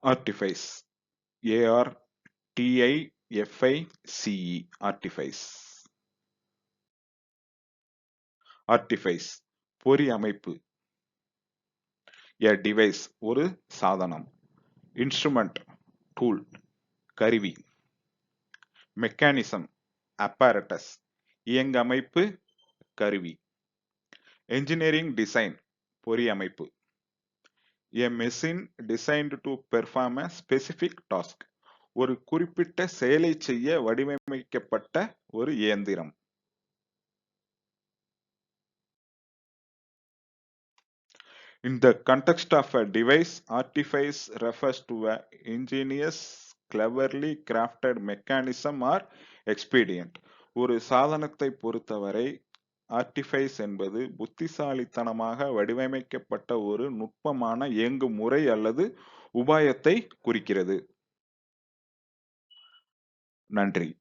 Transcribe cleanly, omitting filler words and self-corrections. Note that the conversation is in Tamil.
Artifice. ARTIFICE. Artifice. Artifice. பொறி அமைப்பு. A device. ஒரு சாதனம். Instrument. Tool. கருவி. Mechanism. Apparatus. இயங்கமைப்பு. கருவி. Engineering design. பொறி அமைப்பு. A machine designed to perform a specific task. ஒரு குறிப்பிட்ட செயலை செய்ய வடிவமைக்கப்பட்ட ஒரு இயந்திரம். In the context of a device, artifice refers to a ingenious, cleverly crafted mechanism or expedient. ஒரு சாதனத்தை பொறுத்தவரை ஆர்டிஃபைஸ் என்பது புத்திசாலித்தனமாக வடிவமைக்கப்பட்ட ஒரு நுட்பமான இயங்கு முறை அல்லது உபாயத்தை குறிக்கிறது. நன்றி.